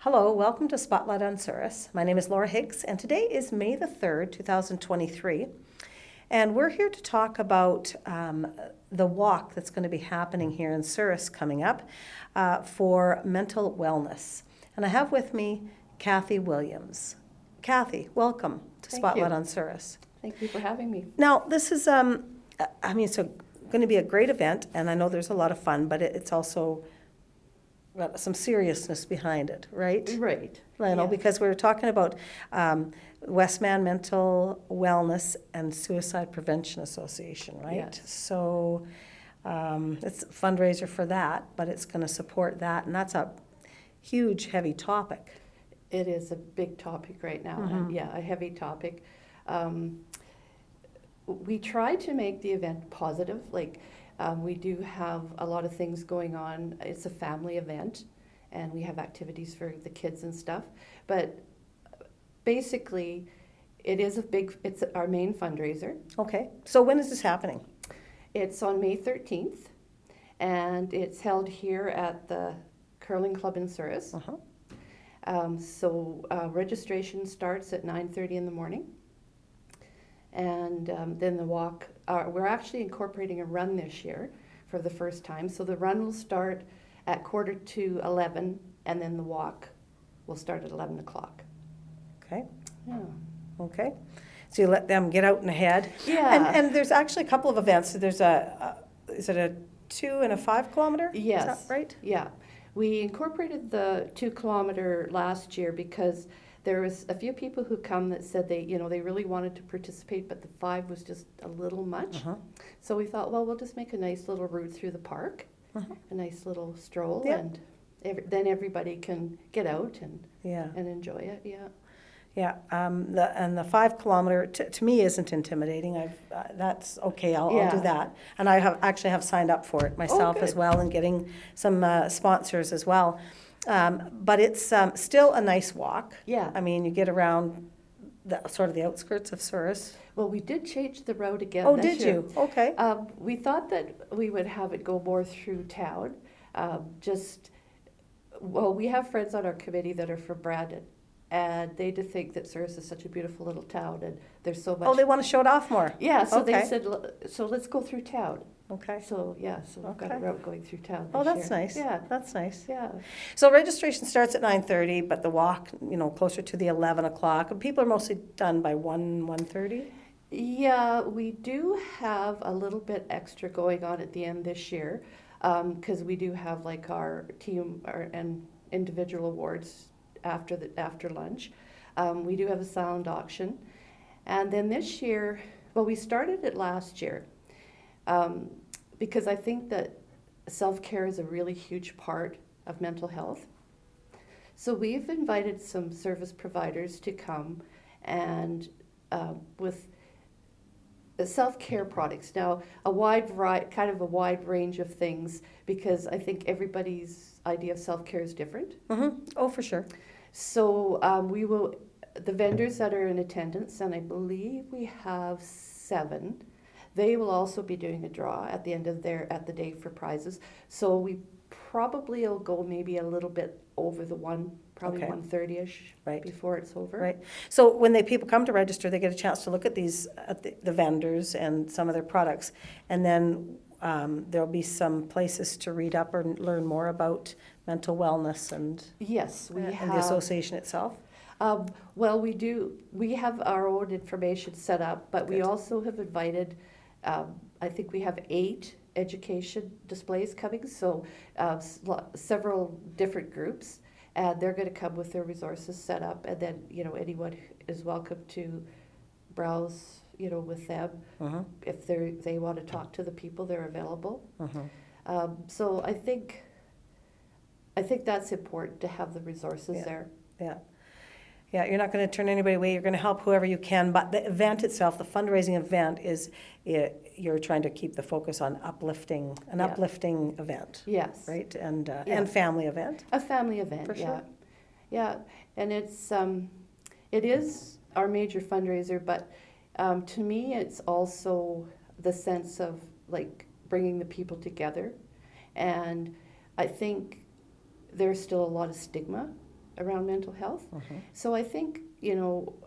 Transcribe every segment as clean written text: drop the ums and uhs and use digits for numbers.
Hello, welcome to Spotlight on Souris. My name is Laura Higgs, and today is May the 3rd, 2023. And we're here to talk about the walk that's going to be happening here in Souris coming up for mental wellness. And I have with me Cathy Williams. Cathy, welcome to Spotlight on Souris. Thank you for having me. Now, this is, it's going to be a great event, and I know there's a lot of fun, but it's also got some seriousness behind it, right? Right. I know, because we were talking about Westman Mental Wellness and Suicide Prevention Association, right? Yes. So it's a fundraiser for that, but it's going to support that, and that's a huge, heavy topic. It is a big topic right now, and a heavy topic. We try to make the event positive, we do have a lot of things going on. It's a family event, and we have activities for the kids and stuff. But basically, it's our main fundraiser. Okay. So when is this happening? It's on May 13th, and it's held here at the Curling Club in Souris. Registration starts at 9:30 in the morning. And then the walk, we're actually incorporating a run this year for the first time. So the run will start at 11:15, and then the walk will start at 11 o'clock. Okay. Yeah. Okay. So you let them get out and ahead. Yeah. And there's actually a couple of events. So there's is it a 2 and a 5 kilometer? Yes. Is that right? Yeah. We incorporated the 2 kilometer last year because there was a few people who come that said they really wanted to participate, but the 5 was just a little much. So we thought, well, we'll just make a nice little route through the park, a nice little stroll, and then everybody can get out and enjoy it. Yeah. Yeah. The 5 kilometer to me isn't intimidating. That's okay. I'll do that, and I actually have signed up for it myself as well, and getting some sponsors as well. But it's still a nice walk. Yeah. I mean, you get around the outskirts of Souris. Well, we did change the route again. Oh, did you? Okay. We thought that we would have it go more through town. We have friends on our committee that are from Brandon, and they just think that Souris is such a beautiful little town, and there's so much. Oh, they want to show it off more. Yeah. So they said, so let's go through town. Okay. So we've got a route going through town. Oh, that's year. nice. Yeah, that's nice. Yeah. So registration starts at 9:30, but the walk, closer to the 11 o'clock. People are mostly done by 1:30. Yeah, we do have a little bit extra going on at the end this year, because we do have our team and individual awards after lunch. We do have a silent auction, and then this year, we started it last year. Because I think that self-care is a really huge part of mental health. So we've invited some service providers to come and with self-care products. Now, a wide range of things, because I think everybody's idea of self-care is different. Oh, for sure. So the vendors that are in attendance, and I believe we have 7, they will also be doing a draw at the end of the day for prizes. So we probably will go maybe a little bit over the 1:30ish, before it's over. Right. So when people come to register, they get a chance to look at the vendors and some of their products, and then there'll be some places to read up or learn more about mental wellness and yes, and the association itself. We do. We have our own information set up, but we also have invited. I think we have 8 education displays coming, so several different groups, and they're going to come with their resources set up, and then anyone is welcome to browse with them. If they want to talk to the people, they're available. So I think that's important to have the resources there. Yeah, you're not going to turn anybody away. You're going to help whoever you can. But the event itself, the fundraising event, you're trying to keep the focus on uplifting event. Yes. Right, and family event. A family event. For sure. Yeah, and it is our major fundraiser. But to me, it's also the sense of bringing the people together, and I think there's still a lot of stigma around mental health. Mhm. So I think,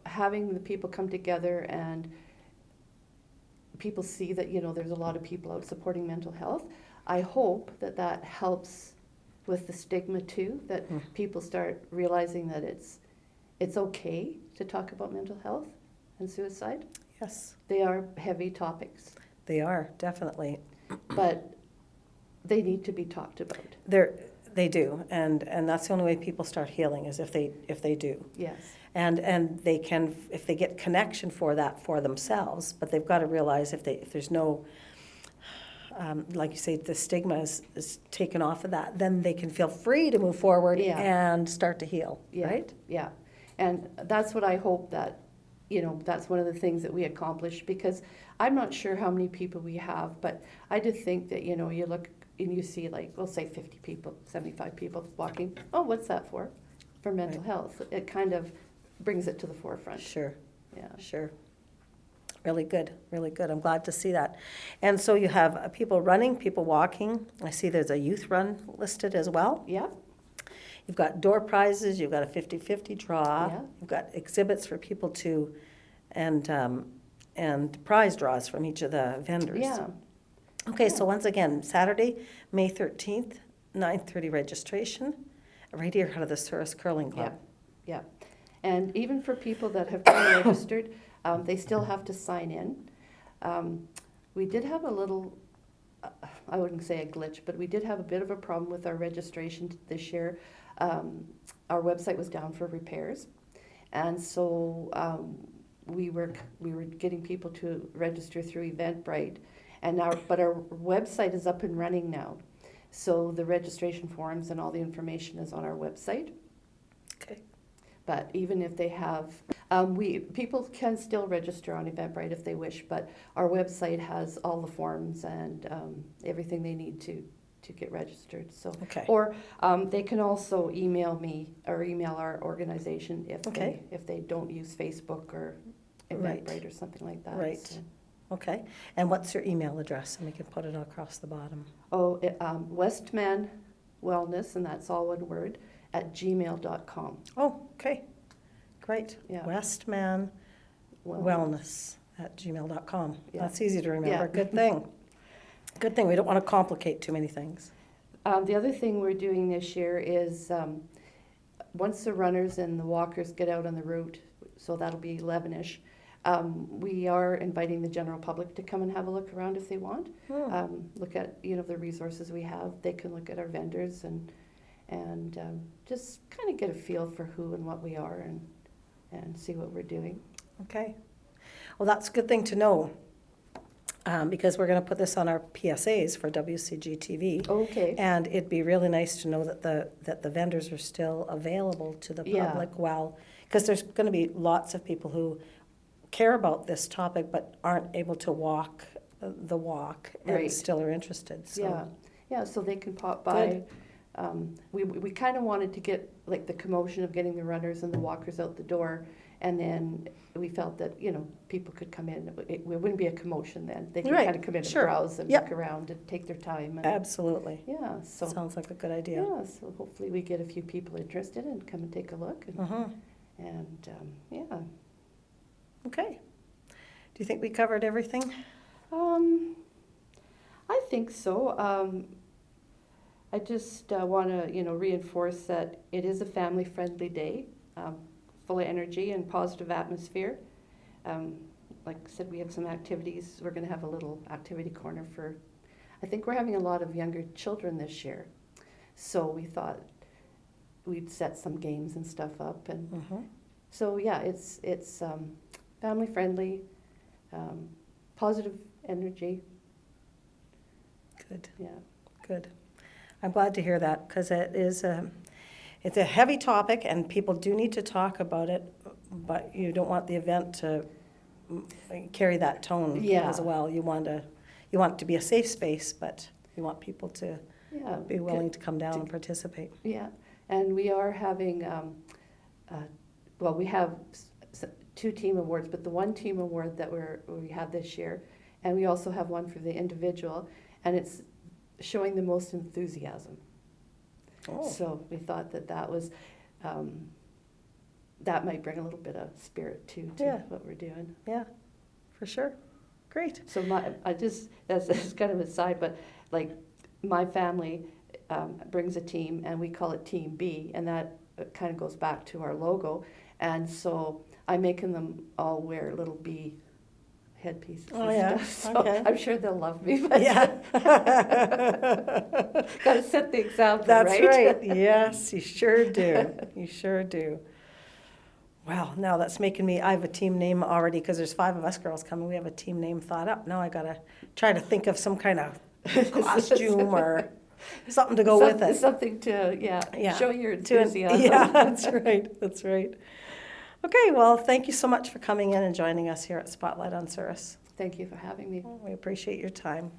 having the people come together and people see that, there's a lot of people out supporting mental health. I hope that that helps with the stigma too, that people start realizing that it's okay to talk about mental health and suicide. Yes, They are heavy topics, they are, definitely. but they need to be talked about. They do, and that's the only way people start healing is if they do. Yes. And they can, if they get connection for that for themselves, but they've got to realize if there's no, like you say, the stigma is taken off of that, then they can feel free to move forward Yeah. and start to heal, Yeah. right? Yeah. And that's what I hope that, that's one of the things that we accomplish, because I'm not sure how many people we have, but I did think that, you look and you see, like, we'll say 50 people, 75 people walking. Oh, what's that for? For mental Right. health. It kind of brings it to the forefront. Sure, Yeah. sure. Really good, really good. I'm glad to see that. And so you have people running, people walking. I see there's a youth run listed as well. Yeah. You've got door prizes, you've got a 50-50 draw. Yeah. You've got exhibits for people to, and prize draws from each of the vendors. Yeah. Okay, so once again, Saturday, May 13th, 9:30 registration, right here out of the Souris Curling Club. Yeah. And even for people that have pre-registered, they still have to sign in. We did have a little, I wouldn't say a glitch, but we did have a bit of a problem with our registration this year. Our website was down for repairs, and so we were getting people to register through Eventbrite, but our website is up and running now. So the registration forms and all the information is on our website. Okay. But even if they have, people can still register on Eventbrite if they wish, but our website has all the forms and everything they need to get registered. So, Okay. Or they can also email me or email our organization if they don't use Facebook or Eventbrite Right. or something like that. Right. So. Okay. And what's your email address? And we can put it across the bottom. Westman Wellness, and that's all one word, @gmail.com. Oh, okay. Great. Yeah. Westman Wellness @gmail.com. Yeah. That's easy to remember. Yeah. Good thing. Good thing. We don't want to complicate too many things. The other thing we're doing this year is once the runners and the walkers get out on the route, so that'll be 11-ish, we are inviting the general public to come and have a look around if they want. Look at the resources we have. They can look at our vendors and just kind of get a feel for who and what we are and see what we're doing. Okay. Well, that's a good thing to know because we're going to put this on our PSAs for WCG TV. Okay. And it'd be really nice to know that the vendors are still available to the Yeah. public. Well, because there's going to be lots of people who care about this topic but aren't able to walk the walk and Right. still are interested. So. Yeah. So they can pop by. We kind of wanted to get like the commotion of getting the runners and the walkers out the door, and then we felt that people could come in. It wouldn't be a commotion then. They could Right. kind of come in Sure. and browse and Yep. look around and take their time. And, Absolutely. yeah. So Sounds like a good idea. yeah. So hopefully we get a few people interested and come and take a look. And yeah. Okay. Do you think we covered everything? I think so. I just want to, reinforce that it is a family-friendly day, full of energy and positive atmosphere. Like I said, we have some activities. We're going to have a little activity corner I think we're having a lot of younger children this year. So we thought we'd set some games and stuff up. And so, yeah, it's family-friendly, positive energy. Good. Yeah. Good. I'm glad to hear that because it's a heavy topic and people do need to talk about it, but you don't want the event to carry that tone as well. You want it to be a safe space, but you want people to be willing to come down and participate. Yeah, and we are having, we have 2 team awards, but the one team award that we had this year, and we also have one for the individual, and it's showing the most enthusiasm. Oh. So we thought that was that might bring a little bit of spirit too to Yeah. what we're doing. Yeah, for sure. Great. So that's kind of a side, but like my family brings a team and we call it Team B, and that kind of goes back to our logo. And so I'm making them all wear little bee headpieces Oh, and yeah. stuff. So Okay. I'm sure they'll love me. But Yeah. got to set the example, That's right? right. Yes, you sure do. You sure do. Wow, now that's making me, I have a team name already because there's 5 of us girls coming. We have a team name thought up. Now I got to try to think of some kind of costume or something to go with it. Something to, Yeah. show your enthusiasm. Yeah, that's right. That's right. Okay, well, thank you so much for coming in and joining us here at Spotlight on Cirrus. Thank you for having me. We appreciate your time.